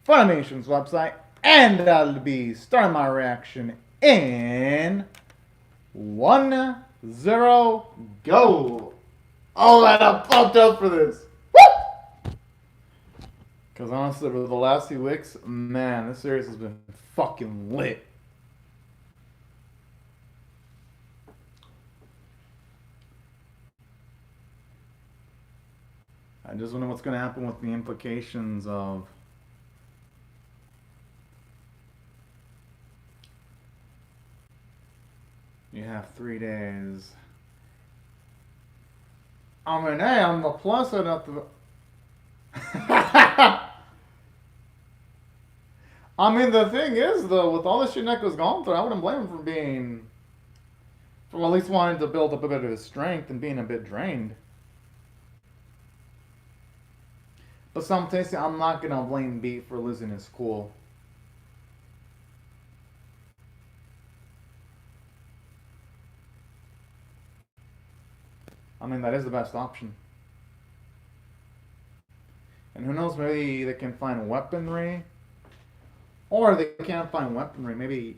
Funimation's website, and I'll be starting my reaction in 1-0 go. Oh, and I'm pumped up for this. Woo! Because honestly, over the last few weeks, man, this series has been fucking lit. I just wonder what's going to happen with the implications of you have 3 days. I mean, hey, on the plus side of the I mean, the thing is, though, with all the shit Neko's gone through, I wouldn't blame him for at least wanting to build up a bit of his strength and being a bit drained. But sometimes I'm not gonna blame Beat for losing his cool. I mean, that is the best option. And who knows, maybe they can find weaponry. Or they can't find weaponry, maybe...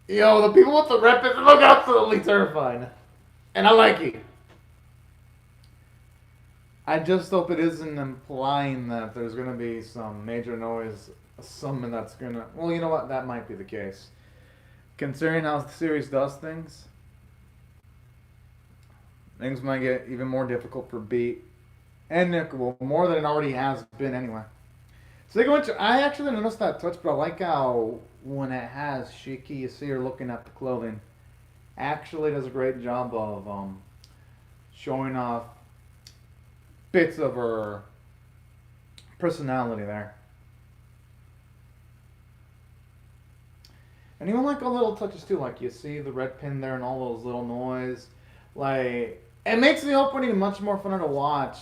Yo, the people with the weapons look absolutely terrifying. And I like it. I just hope it isn't implying that there's gonna be some major noise, something that's gonna... Well, you know what? That might be the case. Considering how the series does things, things might get even more difficult for Beat and Nick, well, more than it already has been anyway. Speaking of which, I actually noticed that touch, but I like how when it has Shiki, you see her looking at the clothing. Actually does a great job of showing off bits of her personality there. And even like all little touches too, like you see the red pin there and all those little noise. Like, it makes the opening much more fun to watch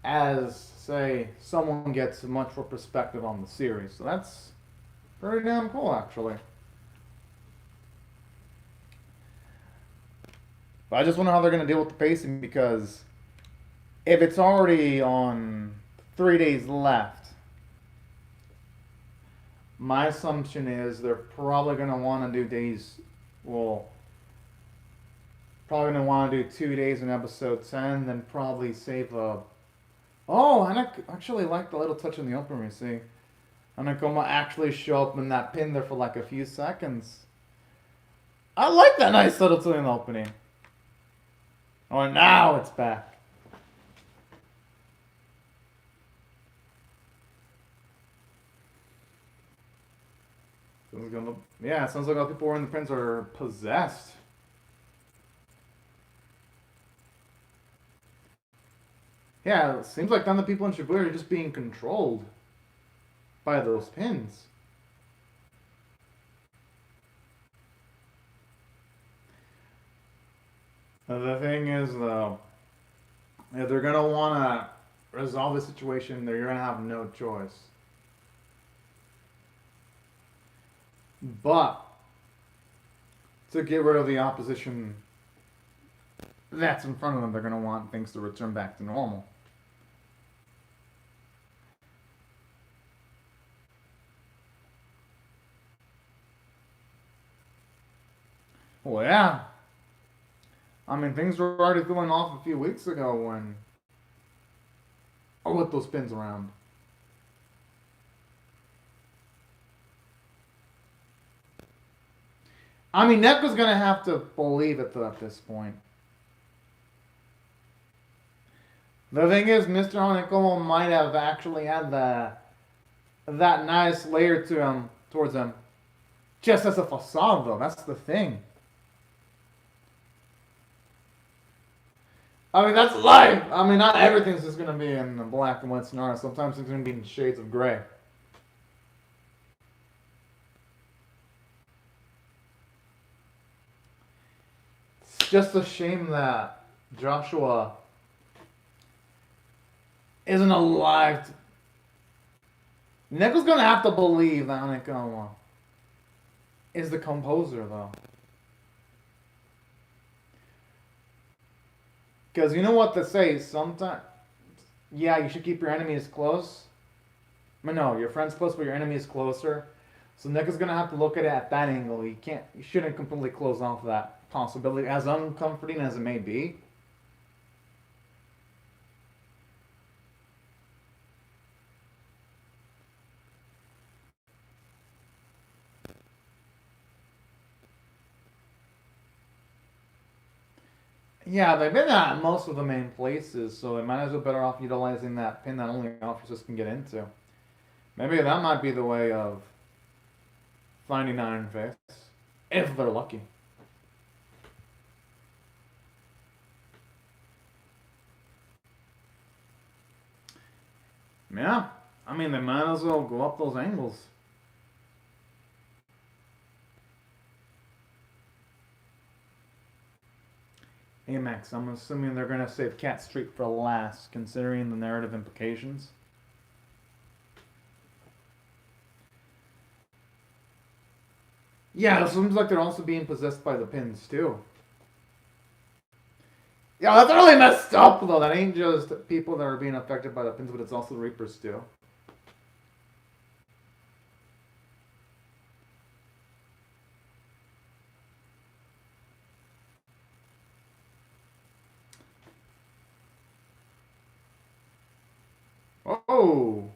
as, say, someone gets much more perspective on the series. So that's pretty damn cool, actually. But I just wonder how they're going to deal with the pacing, because if it's already on 3 days left, my assumption is they're probably going to want to do days, well, probably going to want to do 2 days in episode 10, then probably save a... Oh, and I actually like the little touch in the opening, you see. Hanakoma actually show up in that pin there for like a few seconds. I like that nice little touch in the opening. Oh, and now it's back. Yeah, it sounds like all people wearing the pins are possessed. Yeah, it seems like none of the people in Shibuya are just being controlled by those pins. The thing is, though, if they're going to want to resolve the situation, they're going to have no choice. But to get rid of the opposition that's in front of them, they're going to want things to return back to normal. Well, yeah. I mean, things were already feeling off a few weeks ago when I whipped those pins around. I mean, Neko's going to have to believe it at this point. The thing is, Mr. Hanikomo might have actually had that nice layer to him, towards him, just as a facade, though. That's the thing. I mean, that's life. I mean, not everything's just going to be in a black and white scenario. Sometimes it's going to be in shades of gray. It's just a shame that Joshua isn't alive. Neko's going to have to believe that Hanikomo is the composer, though. Because you know what they say, sometimes Yeah, you should keep your enemies close. But no, your friends close, but your enemies closer. So Nick is gonna have to look at it at that angle. He can't. He shouldn't completely close off that possibility, as uncomforting as it may be. Yeah, they've been at most of the main places, so they might as well better off utilizing that pin that only officers can get into. Maybe that might be the way of finding Iron Fist, if they're lucky. Yeah, I mean, they might as well go up those angles. Hey Max, I'm assuming they're gonna save Cat Street for last, considering the narrative implications. Yeah, it seems like they're also being possessed by the pins too. Yeah, that's really messed up though. That ain't just people that are being affected by the pins, but it's also the Reapers too. Oh.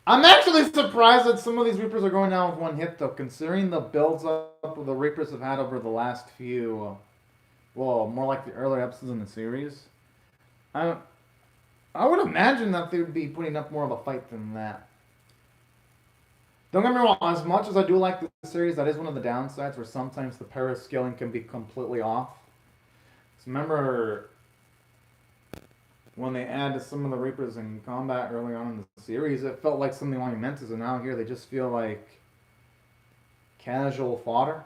I'm actually surprised that some of these Reapers are going down with one hit, though, considering the builds up the Reapers have had over the last few, well, more like the earlier episodes in the series. I, I would imagine that they would be putting up more of a fight than that. Don't get me wrong, as much as I do like the series, that is one of the downsides where sometimes the para scaling can be completely off. So remember when they added some of the Reapers in combat early on in the series, it felt like something monumentous, and now here they just feel like casual fodder.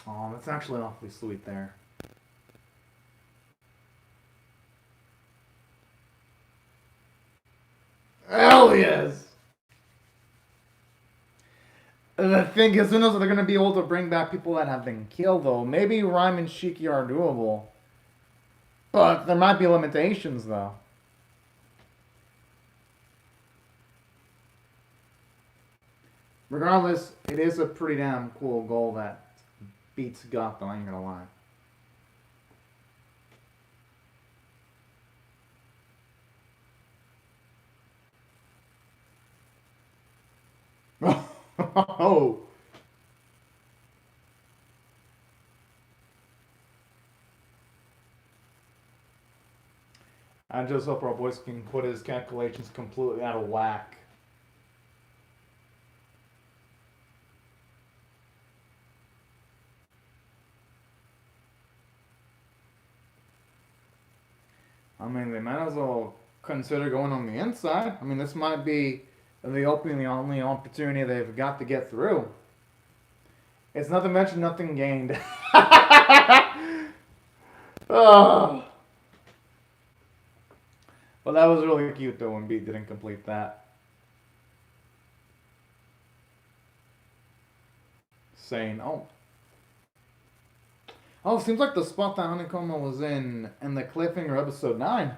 Oh, that's actually awfully sweet there. Hell yes! The thing is, who knows if they're going to be able to bring back people that have been killed, though. Maybe Rhyme and Shiki are doable. But there might be limitations, though. Regardless, it is a pretty damn cool goal that beats Gotham, I ain't gonna lie. Oh! I just hope our boys can put his calculations completely out of whack. I mean, they might as well consider going on the inside. I mean, this might be the opening, the only opportunity they've got to get through. It's nothing mentioned, nothing gained. Oh. Well, that was really cute though when Beat didn't complete that. Saying, oh. Oh, seems like the spot that Honeycomb was in the cliffhanger episode 9.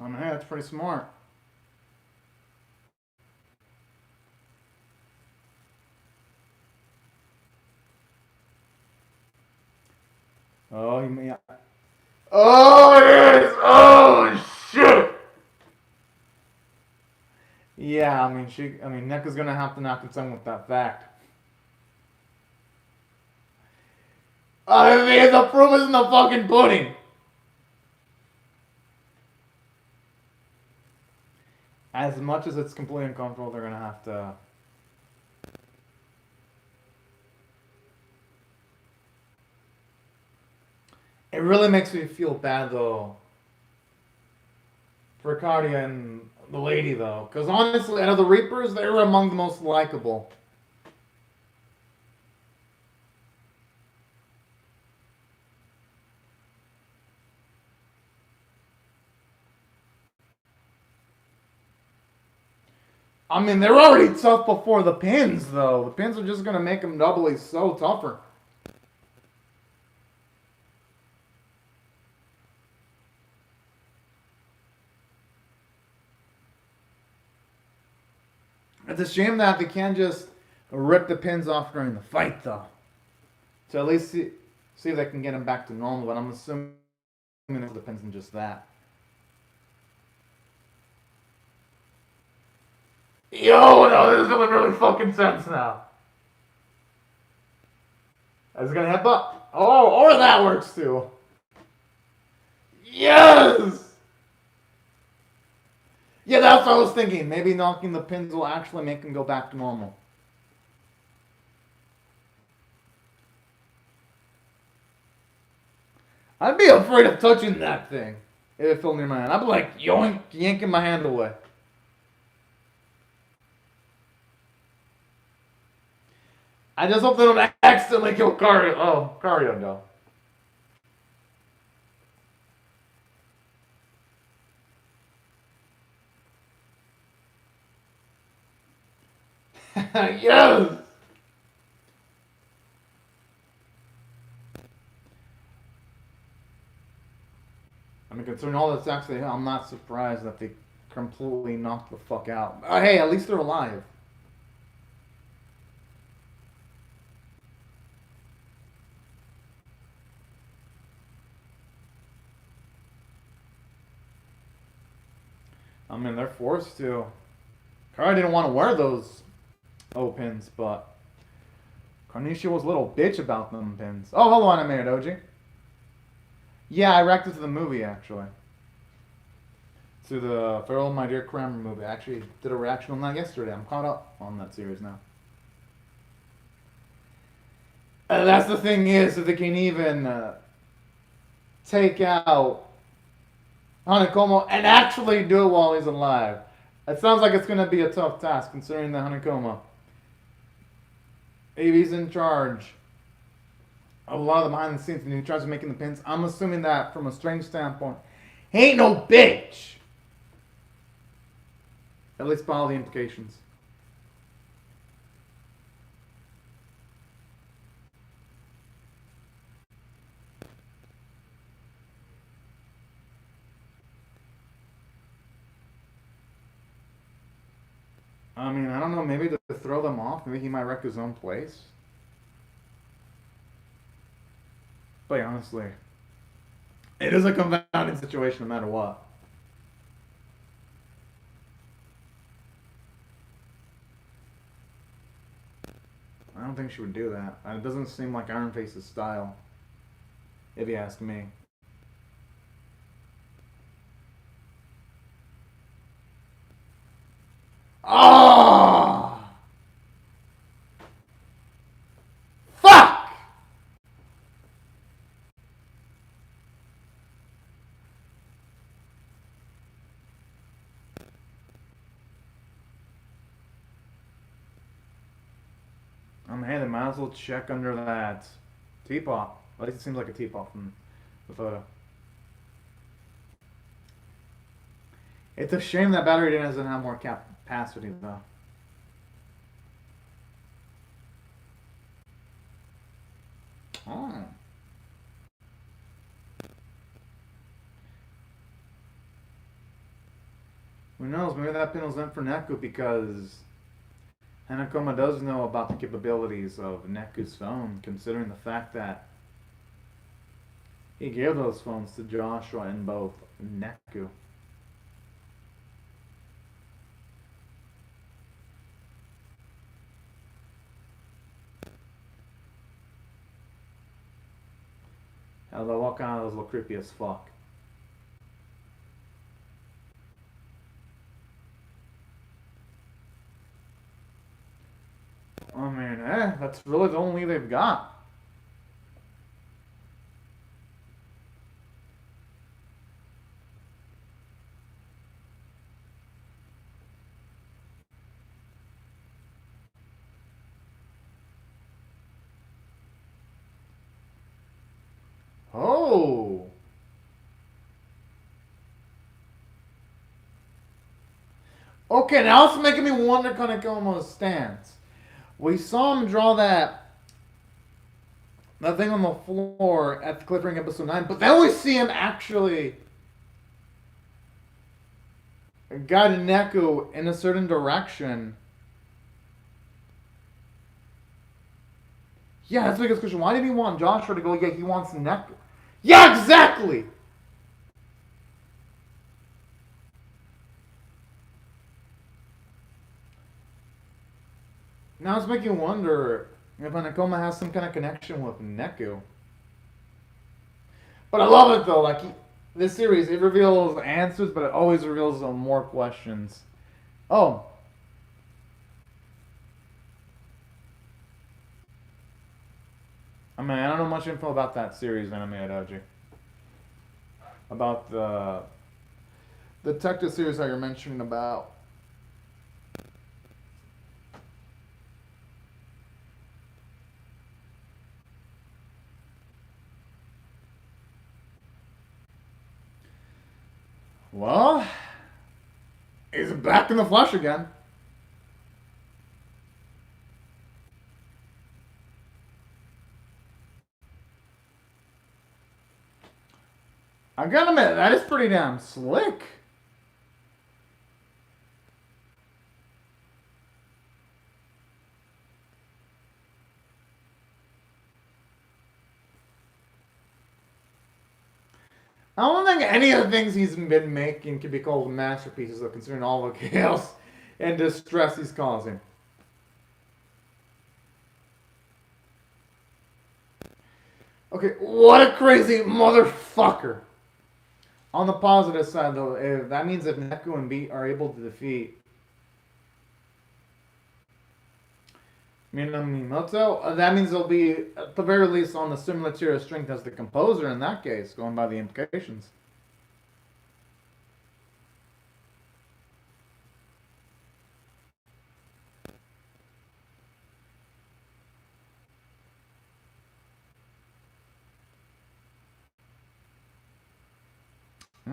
Oh, hey, that's pretty smart. Oh, you mean. Oh, it is! Oh, shit! Yeah, I mean, Nick is gonna have to knock it with that fact. I mean, the proof is in the fucking pudding! As much as it's completely uncomfortable, they're gonna have to. It really makes me feel bad though for Cardia and the lady though, because honestly, out of the Reapers, they were among the most likable. I mean, they're already tough before the pins, though. The pins are just gonna make them doubly so tougher. It's a shame that they can't just rip the pins off during the fight, though. To at least see if they can get them back to normal, but I'm assuming it depends on just that. Yo, no, this is gonna really fucking sense now. I was gonna headbutt. Oh, or that works too. Yes! Yeah, that's what I was thinking. Maybe knocking the pins will actually make them go back to normal. I'd be afraid of touching that thing if it fell near my hand. I'd be like, yoink, yanking my hand away. I just hope they don't accidentally kill Cario. Oh, Cario, no. Yes! I mean, considering all the attacks they have, I'm not surprised that they completely knocked the fuck out. Hey, at least they're alive. I mean, they're forced to. Kara didn't want to wear those O-pins, but Carnicia was a little bitch about them pins. Oh, hello, Animated Doji. Yeah, I reacted to the movie, actually. To the Farewell My Dear Kramer movie. I actually did a reaction on that yesterday. I'm caught up on that series now. And that's the thing is, if they can even take out Hanekoma and actually do it while he's alive. It sounds like it's going to be a tough task, considering the Hanekoma. If he's in charge of a lot of the behind the scenes and he tries making the pins, I'm assuming that from a strength standpoint, he ain't no bitch. At least by all the implications. I mean, I don't know, maybe to throw them off, maybe he might wreck his own place. But honestly, it is a confounding situation no matter what. I don't think she would do that. It doesn't seem like Iron Face's style, if you ask me. Oh! Fuck! I mean, hey, they might as well check under that teapot. At least it seems like a teapot from the photo. It's a shame that battery doesn't have more capacity, though. Oh. Who knows? Maybe that pin was meant for Neku because Hanekoma does know about the capabilities of Neku's phone, considering the fact that he gave those phones to Joshua and both Neku. Although what kind of those look creepy as fuck. I mean, that's really the only they've got. Oh. Okay, now it's making me wonder Kanekomo's stance. We saw him draw that thing on the floor at the Cliffhanger episode 9, but then we see him actually guide Neku in a certain direction. Yeah, that's the biggest question. Why did he want Joshua to go? Yeah, he wants Neku. Yeah, exactly! Now it's making you wonder if Hanakoma has some kind of connection with Neku. But I love it though. Like this series, it reveals answers, but it always reveals more questions. Oh, I mean, I don't know much info about that series, Anime Doji. About the detective series that you're mentioning about. Well, he's back in the flesh again. I gotta admit, that is pretty damn slick. I don't think any of the things he's been making can be called masterpieces, though, considering all the chaos and distress he's causing. Okay, what a crazy motherfucker. On the positive side, though, that means if Neku and Beat are able to defeat Minamoto, that means they'll be, at the very least, on the similar tier of strength as the composer in that case, going by the implications.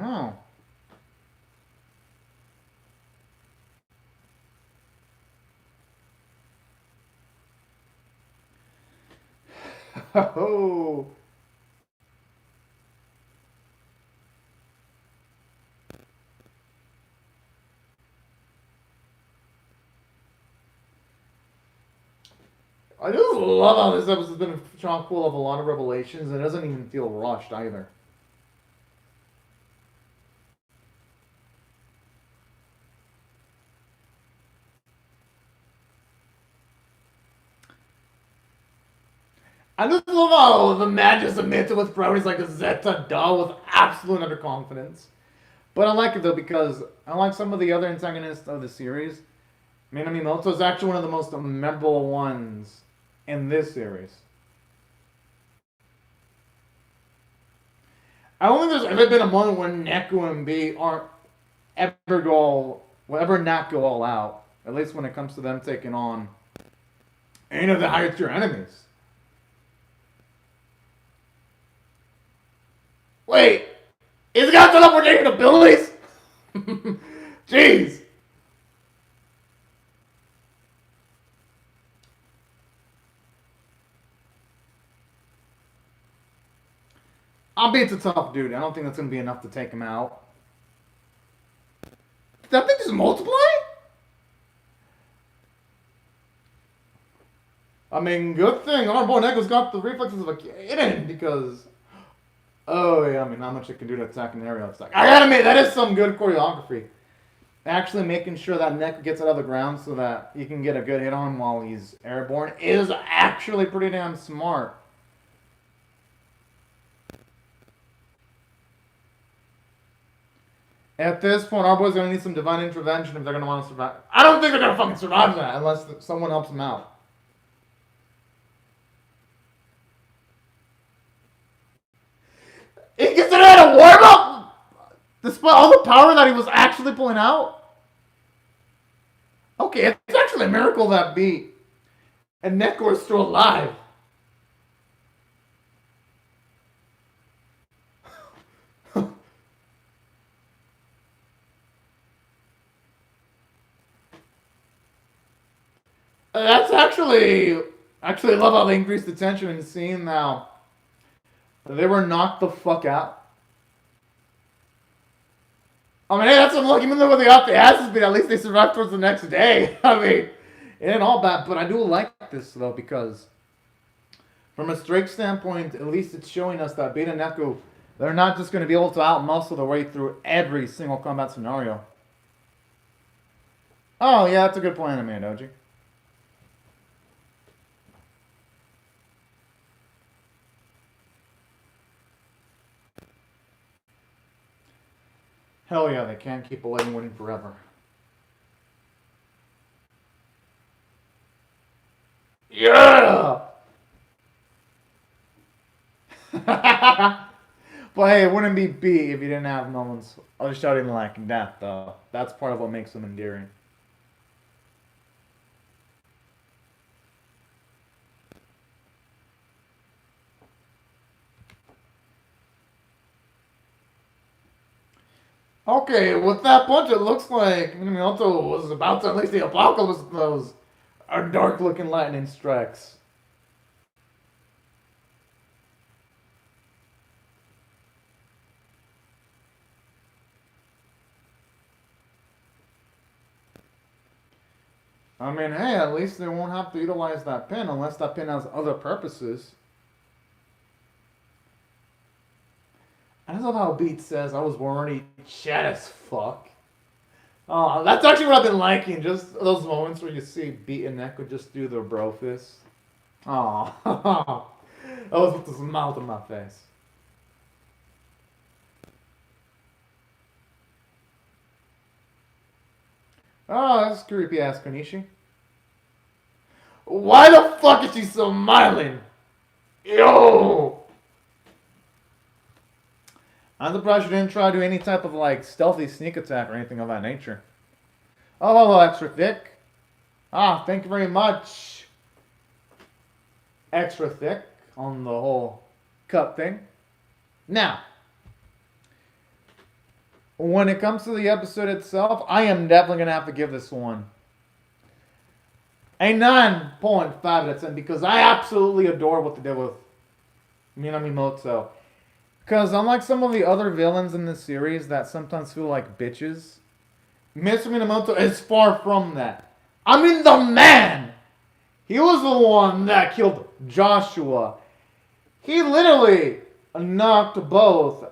Oh. Oh. I just love how this episode's been chock full of a lot of revelations. It doesn't even feel rushed either. I just love how the man just admits it with priorities like a Zeta doll with absolute underconfidence. But I like it though because unlike some of the other antagonists of the series, Minamoto is actually one of the most memorable ones in this series. I don't think there's ever been a moment when Neku and B aren't ever not go all out. At least when it comes to them taking on any of the higher tier enemies. Wait, he's got teleportation abilities? Jeez. I'll be a tough dude. I don't think that's going to be enough to take him out. Did that thing just multiply? I mean, good thing our boy Neko's got the reflexes of a kitten because... Oh, yeah, I mean, not much it can do to attack an aerial attack. I gotta admit, that is some good choreography. Actually making sure that Neko gets out of the ground so that he can get a good hit on him while he's airborne is actually pretty damn smart. At this point, our boy's gonna need some divine intervention if they're gonna want to survive. I don't think they're gonna fucking survive that unless someone helps them out. He considered it a warm up, despite all the power that he was actually pulling out. Okay, it's actually a miracle that beat, and Neko is still alive. That's actually love how they increased the tension and seeing now they were knocked the fuck out. I mean, hey, that's some luck. Even though they got the asses beat, at least they survived towards the next day. I mean, it ain't all bad, but I do like this though because from a strike standpoint, at least it's showing us that Beta Neku, they're not just going to be able to outmuscle their way through every single combat scenario. Oh yeah, that's a good point, Anime Doji. Hell yeah, they can't keep a lady winning forever. Yeah! But hey, it wouldn't be B if you didn't have moments of shouting like that, though. That's part of what makes them endearing. Okay, with that punch, it looks like Minamoto was about to unleash the apocalypse with those dark-looking lightning strikes. I mean, hey, at least they won't have to utilize that pin unless that pin has other purposes. I love how Beat says I was already chat as fuck. Oh, that's actually what I've been liking. Just those moments where you see Beat and Neko just do their bro fist. Oh, that was with the smile on my face. Oh, that's creepy ass Konishi. Why the fuck is she so smiling? Yo! I'm surprised you didn't try to do any type of like stealthy sneak attack or anything of that nature. Oh, hello, extra thick. Ah, thank you very much. Extra thick on the whole cup thing. Now, when it comes to the episode itself, I am definitely going to have to give this one a 9.5 out of 10 because I absolutely adore what they did with Minamimoto. Because unlike some of the other villains in this series that sometimes feel like bitches, Mr. Minamoto is far from that. I mean, the man! He was the one that killed Joshua. He literally knocked both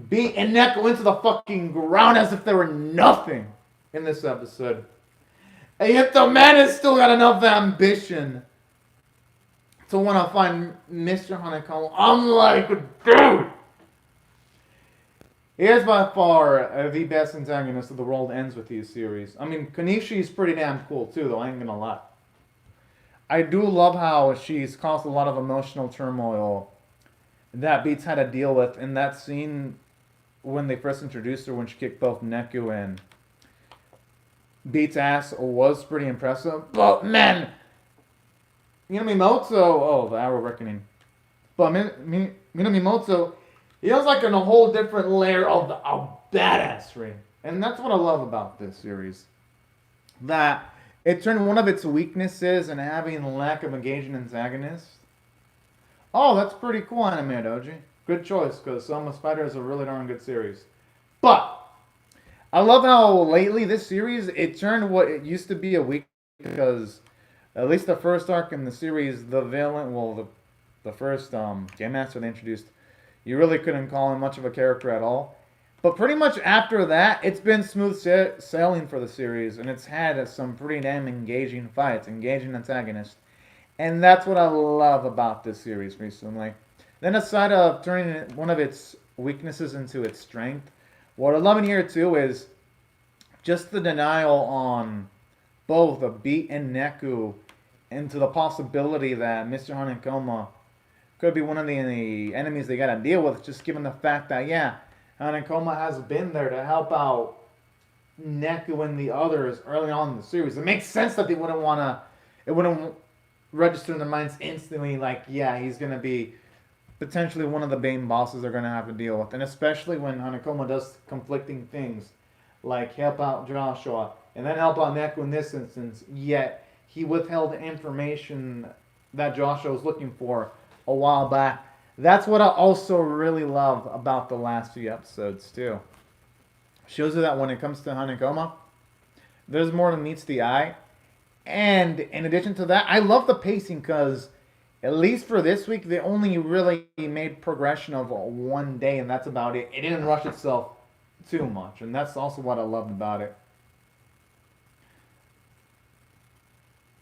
Beat and Neko into the fucking ground as if they were nothing in this episode. And yet the man has still got enough ambition to want to find Mr. Hanekawa. I'm like, dude! He is by far the best antagonist of the World Ends With You series. I mean, Konishi is pretty damn cool too, though, I ain't gonna lie. I do love how she's caused a lot of emotional turmoil that Beats had to deal with in that scene when they first introduced her, when she kicked both Neku and Beats' ass, was pretty impressive. But man, Minamimoto, oh, the Arrow Reckoning. But Minamimoto, he was like in a whole different layer of badassery. And that's what I love about this series. That it turned one of its weaknesses in having a lack of engaging antagonists. Oh, that's pretty cool, Anime Doji. Good choice, because Soma Spider is a really darn good series. But I love how lately this series, it turned what it used to be a weakness, because at least the first arc in the series, the villain, well, the first Game Master they introduced, you really couldn't call him much of a character at all. But pretty much after that, it's been smooth sailing for the series, and it's had some pretty damn engaging fights, engaging antagonists. And that's what I love about this series recently. Then aside of turning one of its weaknesses into its strength, what I love in here too is just the denial on both the Beat and Neku into the possibility that Mr. Hanekoma could be one of the enemies they gotta deal with, just given the fact that, yeah, Hanekoma has been there to help out Neku and the others early on in the series. It makes sense that they wouldn't wanna, it wouldn't register in their minds instantly like, yeah, he's gonna be potentially one of the main bosses they're gonna have to deal with. And especially when Hanekoma does conflicting things, like help out Joshua, and then help out Neku in this instance, yet he withheld information that Joshua was looking for a while back. That's what I also really love about the last few episodes too. Shows you that when it comes to Hanekoma, there's more than meets the eye. And in addition to that, I love the pacing because at least for this week, they only really made progression of one day, and that's about it. It didn't rush itself too much, and that's also what I loved about it.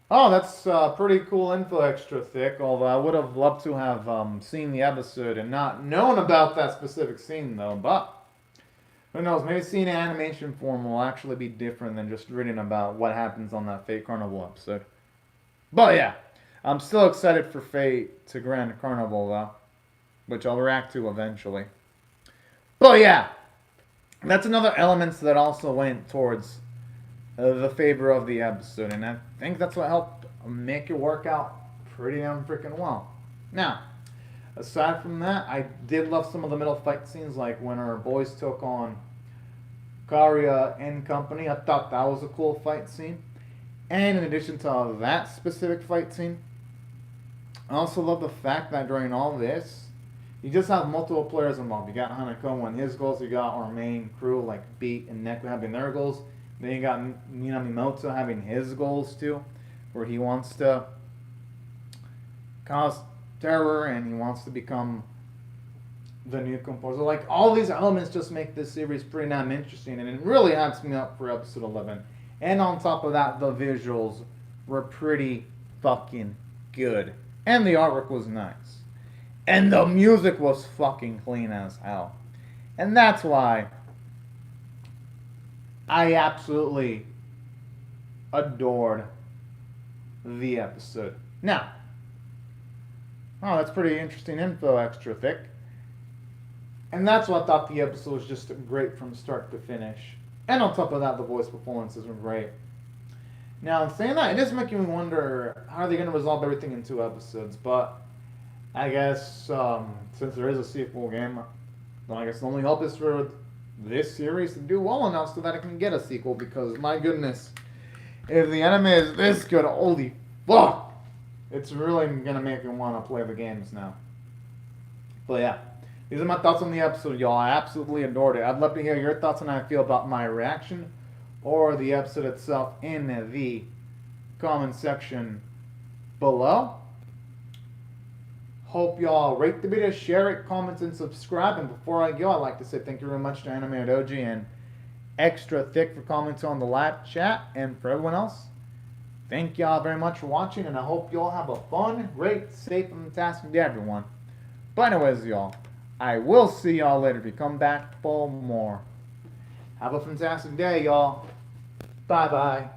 Oh, that's pretty cool info, extra thick. Although I would have loved to have seen the episode and not known about that specific scene, though. But who knows? Maybe seeing an animation form will actually be different than just reading about what happens on that Fate Carnival episode. But yeah, I'm still excited for Fate to Grand Carnival, though, which I'll react to eventually. But yeah, that's another element that also went towards the favor of the episode, and I think that's what helped make it work out pretty damn freaking well. Now, aside from that, I did love some of the middle fight scenes, like when our boys took on Karia and company. I thought that was a cool fight scene. And in addition to that specific fight scene, I also love the fact that during all this, you just have multiple players involved. You got Hanako and his goals, you got our main crew like Beat and Neko having their goals. Then you got Minamimoto having his goals too, where he wants to cause terror and he wants to become the new composer. Like, all these elements just make this series pretty damn interesting, and it really hypes me up for episode 11. And on top of that, the visuals were pretty fucking good. And the artwork was nice. And the music was fucking clean as hell. And that's why I absolutely adored the episode. Now, oh, that's pretty interesting info, extra thick. And that's why I thought the episode was just great from start to finish. And on top of that, the voice performances were great. Now, in saying that, it is making me wonder how are they going to resolve everything in 2 episodes. But I guess since there is a sequel game, then I guess the only hope is for this series to do well enough so that it can get a sequel. Because my goodness, if the anime is this good, holy fuck, it's really going to make me want to play the games now. But yeah. These are my thoughts on the episode, y'all. I absolutely adored it. I'd love to hear your thoughts on how I feel about my reaction or the episode itself in the comment section below. Hope y'all rate the video, share it, comment, and subscribe. And before I go, I'd like to say thank you very much to Anime Doji and Extra Thick for commenting on the live chat. And for everyone else, thank y'all very much for watching. And I hope y'all have a fun, great, safe, and fantastic day, everyone. But anyways, y'all, I will see y'all later if you come back for more. Have a fantastic day, y'all. Bye-bye.